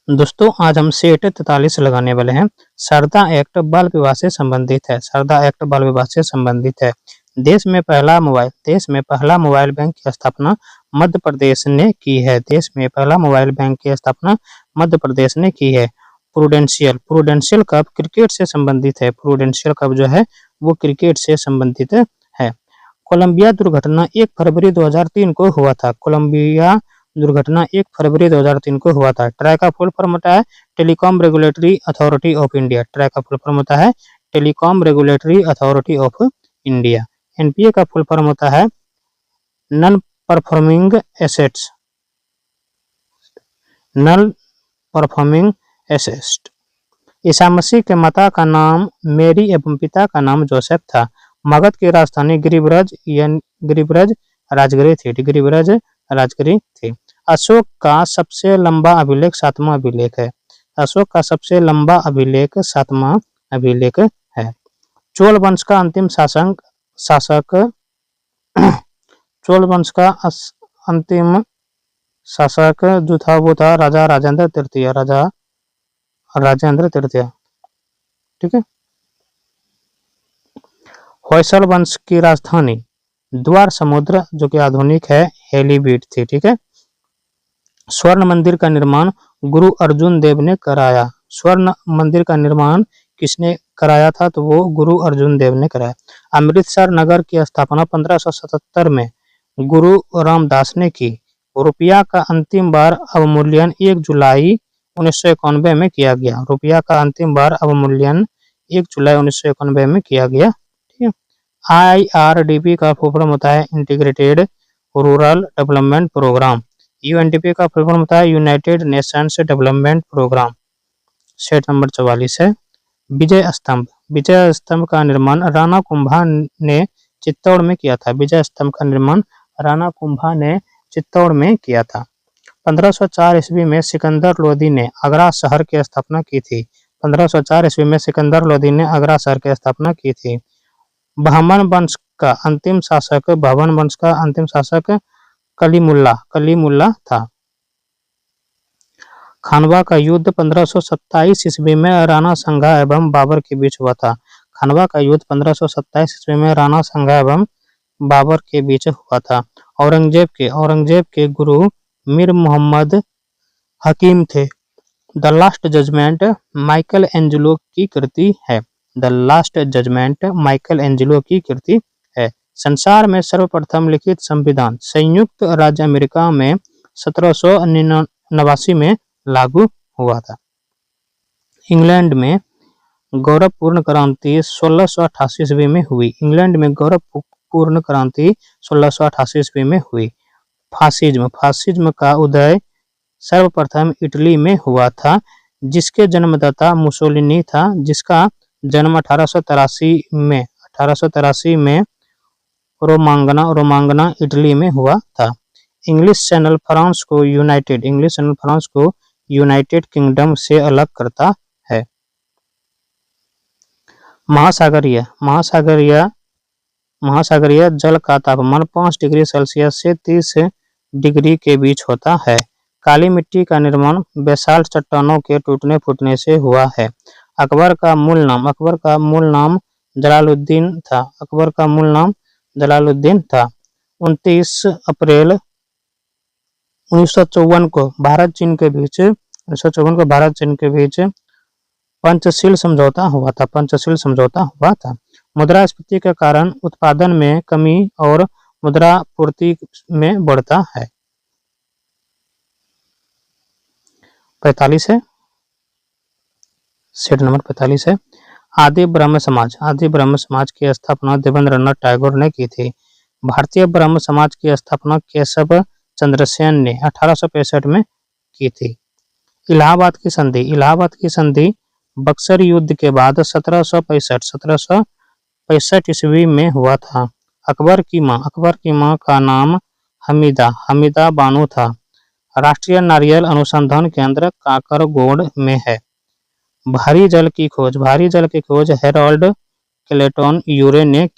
दोस्तों आज हम सेट 43 लगाने वाले हैं। शारदा एक्ट बाल विवाह से संबंधित है। शारदा एक्ट बाल विवाह से संबंधित है। देश में पहला मोबाइल बैंक की स्थापना मध्य प्रदेश ने की है। देश में पहला मोबाइल बैंक की स्थापना मध्य प्रदेश ने की है। प्रूडेंशियल कप क्रिकेट से संबंधित है। प्रूडेंशियल कप जो है वो क्रिकेट से संबंधित है। कोलंबिया दुर्घटना 1 फरवरी 2003 को हुआ था। कोलंबिया दुर्घटना 1 फरवरी 2003 को हुआ था। ट्राई का फुल फॉर्म होता है telecom regulatory authority of India. TRAI का फुल फॉर्म होता है telecom regulatory authority of India. NPA का फुल फॉर्म होता है non performing assets. Non performing assets. ईसा मसीह के माता का नाम मेरी एवं पिता का नाम जोसेफ था। मगध की राजधानी गिरिब्रज राजगिरी थी। गिरिब्रज राजगिरी थी। अशोक का सबसे लंबा अभिलेख 7वां अभिलेख है। अशोक का सबसे लंबा अभिलेख 7वां अभिलेख है। चोल वंश का अंतिम शासक चोल वंश का अंतिम शासक जो था वो था राजा राजेंद्र तृतीय। राजा राजेंद्र तृतीय, ठीक है। होयसल वंश की राजधानी द्वार समुद्र जो कि आधुनिक है हेलीबीट थी, ठीक है। स्वर्ण मंदिर का निर्माण गुरु अर्जुन देव ने कराया। स्वर्ण मंदिर का निर्माण किसने कराया था? तो वो गुरु अर्जुन देव ने कराया। अमृतसर नगर की स्थापना 1577 में गुरु रामदास ने की। रुपया का अंतिम बार अवमूल्यन 1 जुलाई 1991 में किया गया। रुपया का अंतिम बार अवमूल्यन 1 जुलाई 1991 में किया गया, ठीक है। IRDP का फुल फॉर्म होता है integrated rural development programme. UNDP का फुल फॉर्म होता है United Nations development programme. Set number 44 है विजय स्तंभ। विजय स्तंभ का निर्माण राणा कुंभा ने चित्तौड़ में किया था। विजय स्तंभ का निर्माण राणा कुंभा ने चित्तौड़ में किया था। 1504 ईस्वी में सिकंदर लोदी ने आगरा शहर की स्थापना की थी। 1504 ईस्वी में सिकंदर लोदी ने आगरा शहर की स्थापना की थी। बहमन वंश का अंतिम शासक कलीमुल्ला था। खानवा का युद्ध 1527 ईस्वी में राणा संगा एवं बाबर के बीच हुआ था। खानवा का युद्ध 1527 ईस्वी में राणा संगा एवं बाबर के बीच हुआ था। औरंगजेब के गुरु मीर मोहम्मद हकीम थे। The last judgment Michelangelo की कृति है। The last judgment Michelangelo की कृति है। संसार में सर्वप्रथम लिखित संविधान संयुक्त राज्य अमेरिका में 1789 में लागू हुआ था। इंग्लैंड में गौरवपूर्ण क्रांति 1688 ईस्वी में हुई। इंग्लैंड में गौरवपूर्ण क्रांति 1688 ईस्वी में हुई। फासिज्म का उदय सर्वप्रथम इटली में हुआ था, जिसके जन्मदाता मुसोलिनी था, जिसका जन्म 1883 में रोमांगना इटली में हुआ था। इंग्लिश चैनल फ्रांस को यूनाइटेड किंगडम से अलग करता है। महासागरीय जल का तापमान 5 डिग्री सेल्सियस से 30 डिग्री के बीच होता है। काली मिट्टी का निर्माण बेसाल्ट चट्टानों के टूटने फूटने से हुआ है। अकबर का मूल नाम जलालुद्दीन था। अकबर का मूल नाम जलालुद्दीन था। 29 अप्रैल 1954 को भारत चीन के बीच पंचशील समझौता हुआ था। मुद्रास्फीति के कारण उत्पादन में कमी और मुद्रा पूर्ति में बढ़ता है। 45 है सेट नंबर 45 है आदि ब्रह्म समाज की स्थापना देवेंद्रनाथ टैगोर ने की थी। भारतीय ब्रह्म समाज की स्थापना केशव चंद्र सेन ने 1865 में की थी। इलाहाबाद की संधि बक्सर युद्ध के बाद 1765 ईस्वी में हुआ था। अकबर की मां का नाम हमीदा बानो था। राष्ट्रीय नारियल अनुसंधान केंद्र काकरगोड में है। भारी जल की खोज हेरोल्ड क्लेटन यूरे ने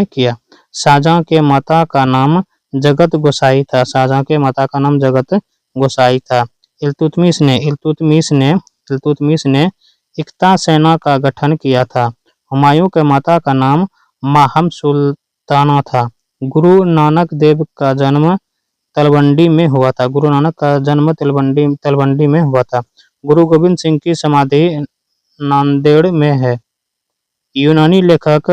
किया। शाहजहां के माता का नाम जगत गोसाई था। शाहजहां के माता का नाम जगत गोसाई था। इल्तुतमिश ने इक्ता सेना का गठन किया था। हुमायूं के माता का नाम माहम सुल्ताना था। गुरु नानक देव का जन्म तलवंडी में हुआ था। गुरु नानक का जन्म तलवंडी में हुआ था। गुरु गोविंद सिंह की समाधि नांदेड़ में है। यूनानी लेखक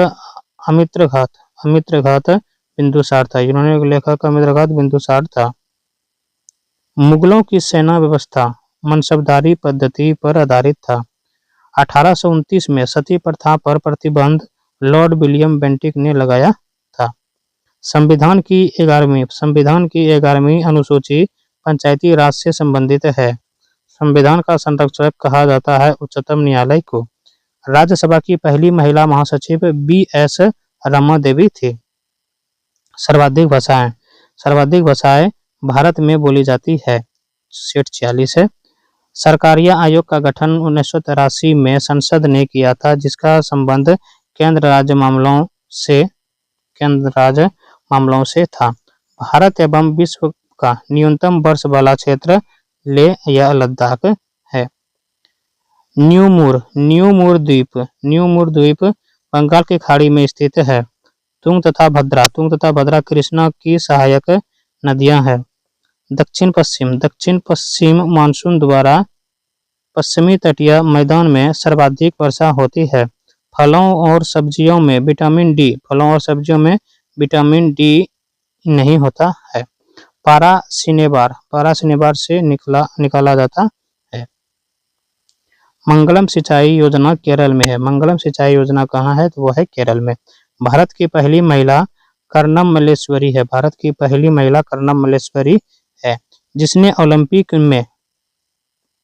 अमित्रघात बिंदुसार था। यूनानी लेखक अमित्रघात बिंदुसार था। मुगलों की सेना व्यवस्था मनसबदारी पद्धति पर आधारित था। 1829 में सती प्रथा पर प्रतिबंध लॉर्ड विलियम बेंटिक ने लगाया था। संविधान की 11वीं अनुसूची पंचायती राज से संबंधित है। संविधान का संरक्षक कहा जाता है उच्चतम न्यायालय को। राज्यसभा की पहली महिला महासचिव बी.एस. रमा देवी थी। सर्वाधिक भाषाएं भारत में बोली जाती है 46 है। सरकारिया आयोग का गठन 1983 में संसद ने किया था, जिसका संबंध केंद्र राज्य मामलों से था। भारत एवं विश्व का न्यूनतम वर्ष वाला क्षेत्र लेह या लद्दाख है। न्यू मूर द्वीप बंगाल की खाड़ी में स्थित है। तुंग तथा भद्रा कृष्णा की सहायक नदियां हैं। दक्षिण पश्चिम मानसून द्वारा पश्चिमी तटीय मैदान में सर्वाधिक वर्षा होती है। फलों और सब्जियों में विटामिन डी नहीं होता है। पारा सिनेबार से निकाला जाता है। मंगलम सिंचाई योजना केरल में है। मंगलम सिंचाई योजना कहाँ है? तो वह है केरल में। भारत की पहली महिला कर्णम मल्लेश्वरी है। भारत की पहली महिला कर्णम मल्लेश्वरी है, जिसने ओलंपिक में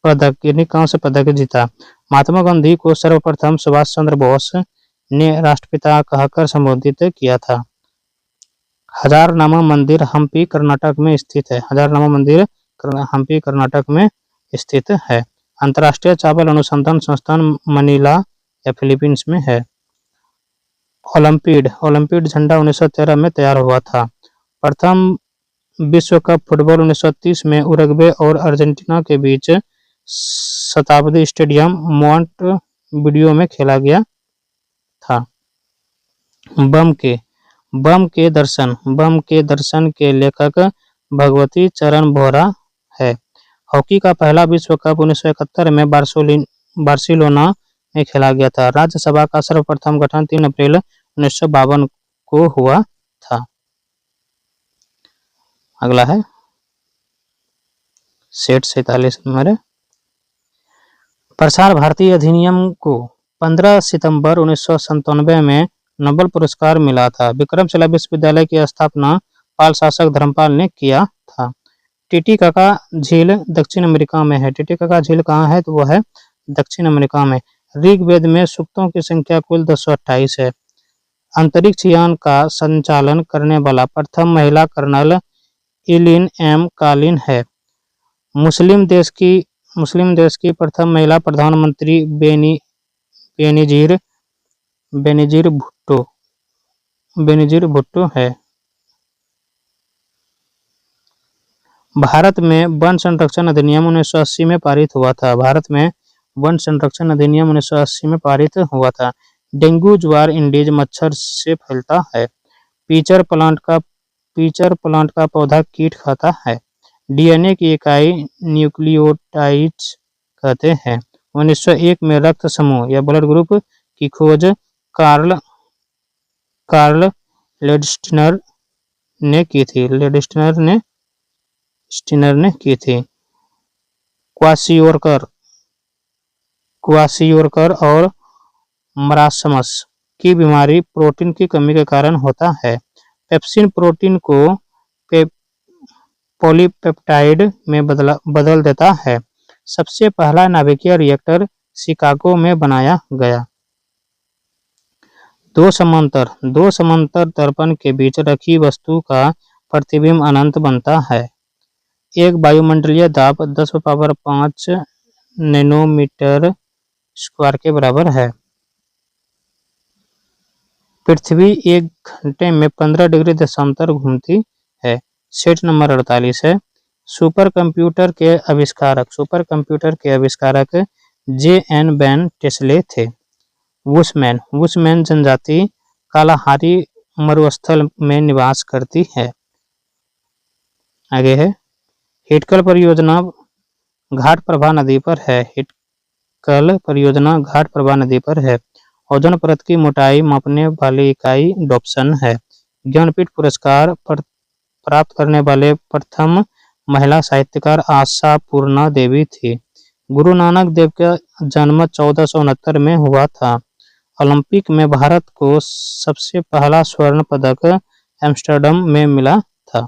कांस्य पदक जीता। महात्मा गांधी को सर्वप्रथम सुभाष चंद्र बोस ने राष्ट्रपिता कहकर संबोधित किया था। हजारनामा मंदिर हम्पी कर्नाटक में स्थित है। हजारनामा मंदिर हम्पी कर्नाटक में स्थित है। अंतर्राष्ट्रीय चावल अनुसंधान संस्थान मनीला या फिलीपींस में है। ओलंपिड झंडा 1913 में तैयार हुआ था। प्रथम विश्व कप फुटबॉल 1930 में उरुग्वे और अर्जेंटीना के बीच शताब्दी स्टेडियम मोंटेविडियो में खेला गया था। बम के दर्शन के लेखक भगवती चरण बोहरा है। हॉकी का पहला विश्व कप 1971 में बार्सिलोना में खेला गया था। राज्यसभा का सर्वप्रथम गठन 3 अप्रैल 1952 को हुआ था। अगला है सेट 47 नंबर। प्रसार भारती अधिनियम को 15 सितंबर 1997 में नोबेल पुरस्कार मिला था। विक्रमशिला विश्वविद्यालय की स्थापना पाल शासक धर्मपाल ने किया था। टिटिकाका झील दक्षिण अमेरिका में है। टिटिकाका झील कहाँ है? तो वह है दक्षिण अमेरिका में। ऋग्वेद में सूक्तों की संख्या कुल 228 है। अंतरिक्ष यान का संचालन करने वाला प्रथम महिला कर्नल इलिन एम कालिन है। मुस्लिम देश की प्रथम महिला प्रधानमंत्री बेनजीर भुट्टो है। भारत में वन संरक्षण अधिनियम 1980 में पारित हुआ था। भारत में वन संरक्षण अधिनियम 1980 में पारित हुआ था। डेंगू ज्वार इंडीज मच्छर से फैलता है। पीचर प्लांट का पौधा कीट खाता है। डीएनए की इकाई न्यूक्लियोटाइड्स कहते हैं। 1901 में रक्त समूह या ब्लड ग्रुप की खोज कार्ल लेडस्टिनर ने की थी। क्वासियोरकर और मरासमस की बीमारी प्रोटीन की कमी के कारण होता है। पेप्सिन प्रोटीन को पॉलीपेप्टाइड में बदल देता है। सबसे पहला नाभिकीय रिएक्टर शिकागो में बनाया गया। दो समांतर दर्पण के बीच रखी वस्तु का प्रतिबिंब अनंत बनता है। एक वायुमंडलीय दाब 10⁵ नैनोमीटर स्क्वायर के बराबर है। पृथ्वी 1 घंटे में 15 डिग्री देशांतर घूमती है। सेट नंबर 48 है। सुपर कंप्यूटर के आविष्कारक J.N. बेन टेस्ले थे। वुशमैन जनजाति कालाहारी मरुस्थल में निवास करती है। आगे है हिटकल परियोजना घाटप्रभा नदी पर है। हिटकल परियोजना घाटप्रभा नदी पर है। ओजोन परत की मोटाई मापने वाली इकाई डॉप्सन है। ज्ञानपीठ पुरस्कार प्राप्त करने वाले प्रथम महिला साहित्यकार आशापूर्णा देवी थी। गुरु नानक देव का जन्म 1469 में हुआ था। ओलंपिक में भारत को सबसे पहला स्वर्ण पदक एम्स्टर्डम में मिला था।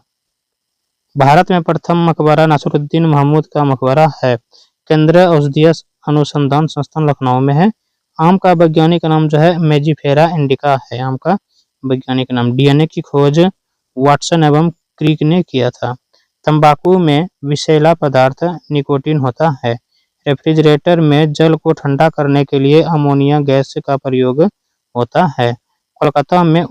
भारत में प्रथम मकबरा नासिरुद्दीन महमूद का मकबरा है। केंद्रीय औषधीय अनुसंधान संस्थान लखनऊ में है। आम का वैज्ञानिक नाम जो है मेजिफेरा इंडिका है। आम का वैज्ञानिक नाम। डीएनए की खोज वाटसन एवं क्रिक ने किया था। तंबाकू में विषैला पदार्थ निकोटीन होता है। रेफ्रिजरेटर में जल को ठंडा करने के लिए अमोनिया गैस का प्रयोग होता है। कोलकाता में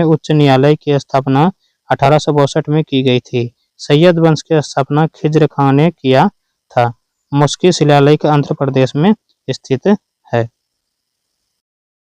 उच्च न्यायालय की स्थापना 1862 में की गई थी। सैयद वंश की स्थापना खिज्र खां ने किया था। मुस्की शिलालेख आंध्र प्रदेश में स्थित